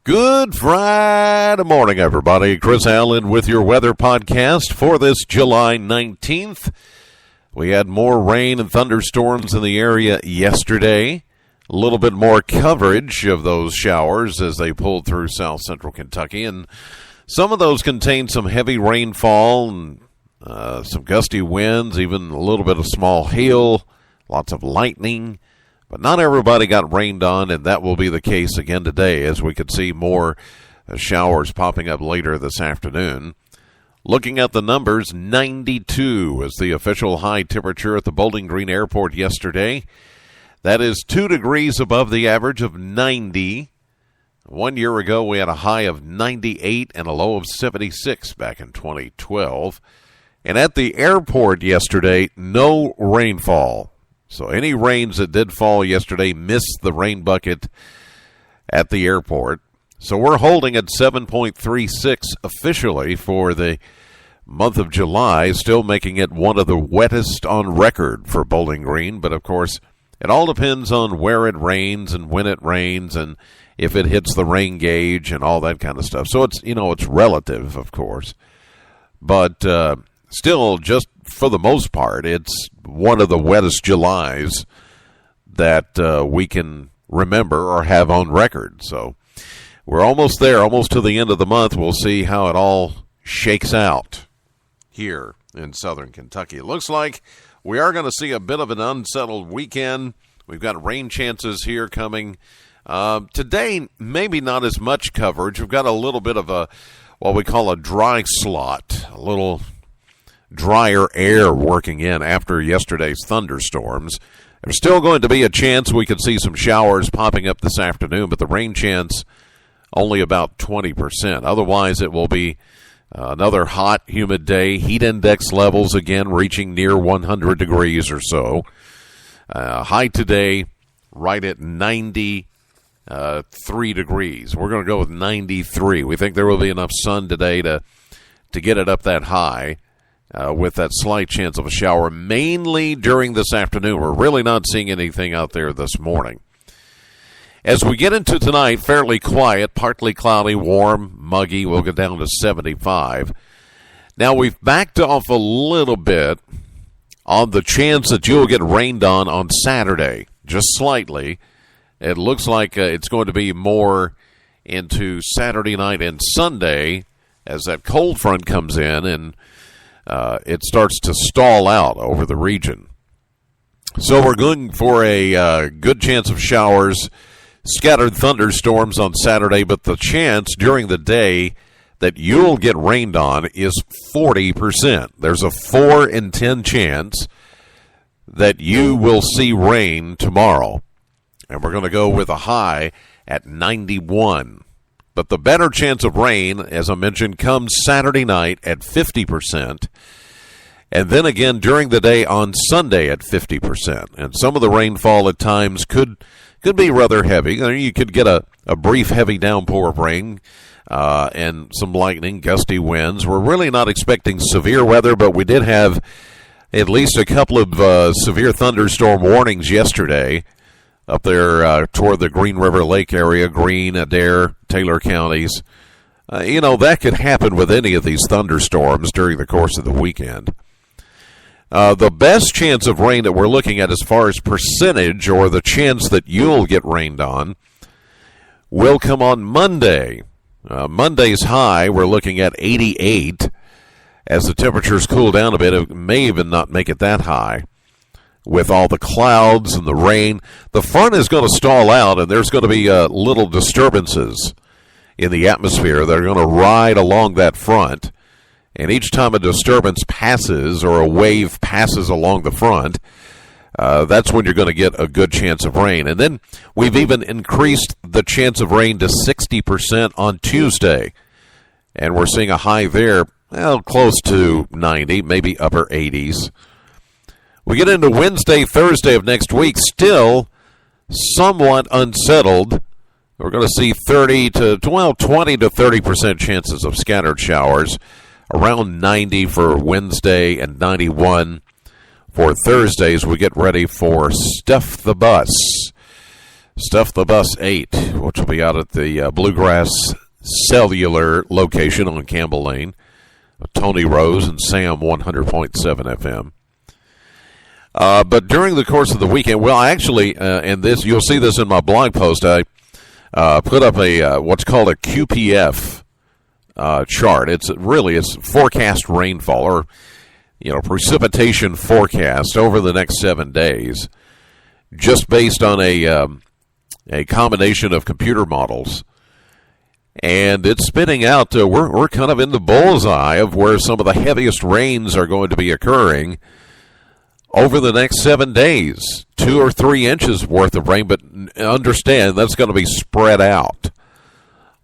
Good Friday morning, everybody. Chris Allen with your weather podcast for this July 19th. We had more rain and thunderstorms in the area yesterday. A little bit more coverage of those showers as they pulled through south central Kentucky. And some of those contained some heavy rainfall and some gusty winds, even a little bit of small hail, lots of lightning. But not everybody got rained on, and that will be the case again today as we could see more showers popping up later this afternoon. Looking at the numbers, 92 was the official high temperature at the Bowling Green Airport yesterday. That is 2 degrees above the average of 90. 1 year ago, we had a high of 98 and a low of 76 back in 2012. And at the airport yesterday, no rainfall. So any rains that did fall yesterday missed the rain bucket at the airport. So we're holding at 7.36 officially for the month of July, still making it one of the wettest on record for Bowling Green. But, of course, it all depends on where it rains and when it rains and if it hits the rain gauge and all that kind of stuff. So it's, it's relative, of course. But still, just for the most part, it's one of the wettest Julys that we can remember or have on record. So we're almost there, almost to the end of the month. We'll see how it all shakes out here in southern Kentucky. It looks like we are going to see a bit of an unsettled weekend. We've got rain chances here coming. Today, maybe not as much coverage. We've got a little bit of what we call a dry slot, a little drier air working in after yesterday's thunderstorms. There's still going to be a chance we could see some showers popping up this afternoon, but the rain chance only about 20%. Otherwise, it will be another hot, humid day. Heat index levels, again, reaching near 100 degrees or so. High today, right at 93 degrees. We're going to go with 93. We think there will be enough sun today to get it up that high. With that slight chance of a shower, mainly during this afternoon. We're really not seeing anything out there this morning. As we get into tonight, fairly quiet, partly cloudy, warm, muggy. We'll get down to 75. Now, we've backed off a little bit on the chance that you'll get rained on Saturday, just slightly. It looks like it's going to be more into Saturday night and Sunday as that cold front comes in and it starts to stall out over the region. So we're going for a good chance of showers, scattered thunderstorms on Saturday, but the chance during the day that you'll get rained on is 40%. There's a 4 in 10 chance that you will see rain tomorrow. And we're going to go with a high at 91. But the better chance of rain, as I mentioned, comes Saturday night at 50%. And then again during the day on Sunday at 50%. And some of the rainfall at times could be rather heavy. You could get a brief heavy downpour of rain and some lightning, gusty winds. We're really not expecting severe weather, but we did have at least a couple of severe thunderstorm warnings yesterday up there toward the Green River Lake area, Greene, Adair, Taylor counties. That could happen with any of these thunderstorms during the course of the weekend. The best chance of rain that we're looking at as far as percentage or the chance that you'll get rained on will come on Monday. Monday's high, we're looking at 88. As the temperatures cool down a bit, it may even not make it that high. With all the clouds and the rain, the front is going to stall out, and there's going to be little disturbances in the atmosphere that are going to ride along that front. And each time a disturbance passes or a wave passes along the front, that's when you're going to get a good chance of rain. And then we've even increased the chance of rain to 60% on Tuesday. And we're seeing a high there, close to 90, maybe upper 80s. We get into Wednesday, Thursday of next week, still somewhat unsettled. We're going to see 20 to 30% chances of scattered showers, around 90 for Wednesday and 91 for Thursdays. We get ready for Stuff the Bus. Stuff the Bus 8, which will be out at the Bluegrass Cellular location on Campbell Lane. Tony Rose and Sam 100.7 FM. But during the course of the weekend, well, actually, and this you'll see this in my blog post, I put up a what's called a QPF chart. It's forecast rainfall or precipitation forecast over the next 7 days, just based on a combination of computer models. And it's spitting out, we're kind of in the bullseye of where some of the heaviest rains are going to be occurring over the next 7 days. 2 or 3 inches worth of rain, but understand that's going to be spread out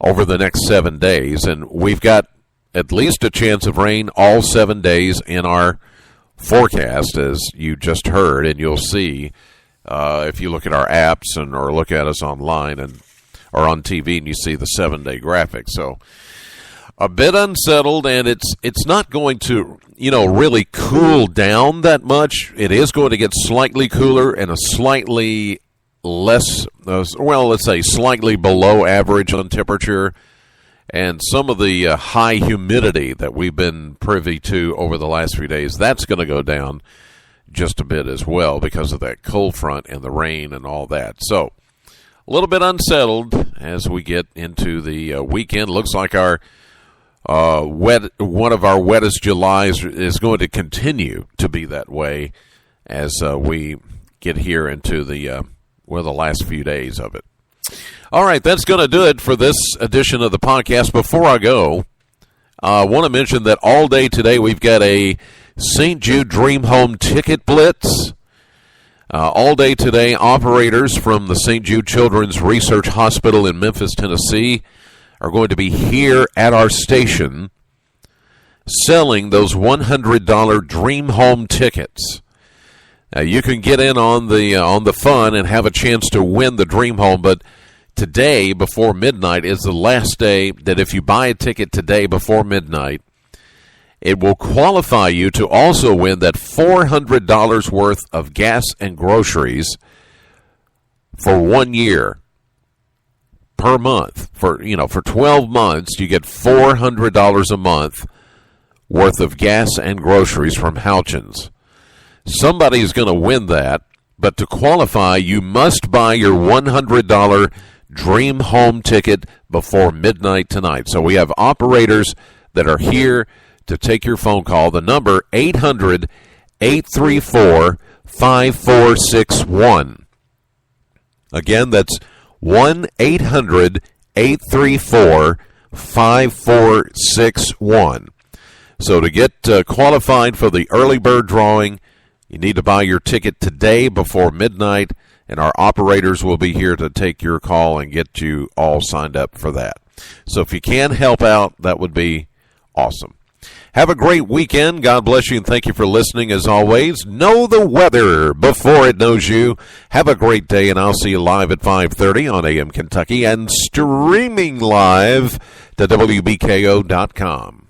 over the next 7 days. And we've got at least a chance of rain all 7 days in our forecast, as you just heard. And you'll see if you look at our apps or look at us online or on TV, and you see the 7-day graphic. So a bit unsettled, and it's not going to really cool down that much. It is going to get slightly cooler and a slightly less, let's say slightly below average on temperature, and some of the high humidity that we've been privy to over the last few days, that's going to go down just a bit as well because of that cold front and the rain and all that. So a little bit unsettled as we get into the weekend. Looks like our one of our wettest Julys is going to continue to be that way as we get here into the last few days of it. All right, that's going to do it for this edition of the podcast. Before I go, I want to mention that all day today we've got a St. Jude Dream Home Ticket Blitz. All day today, operators from the St. Jude Children's Research Hospital in Memphis, Tennessee, are going to be here at our station selling those $100 Dream Home tickets. Now, you can get in on the fun and have a chance to win the Dream Home, but today, before midnight, is the last day that if you buy a ticket today before midnight, it will qualify you to also win that $400 worth of gas and groceries for 1 year per month. For 12 months, you get $400 a month worth of gas and groceries from Houchins. Somebody's going to win that, but to qualify, you must buy your $100 Dream Home ticket before midnight tonight. So we have operators that are here to take your phone call. The number, 800-834-5461. Again, that's 1-800-834-5461. So to get qualified for the early bird drawing, you need to buy your ticket today before midnight, and our operators will be here to take your call and get you all signed up for that. So if you can help out, that would be awesome. Have a great weekend. God bless you, and thank you for listening as always. Know the weather before it knows you. Have a great day, and I'll see you live at 5:30 on AM Kentucky and streaming live to WBKO.com.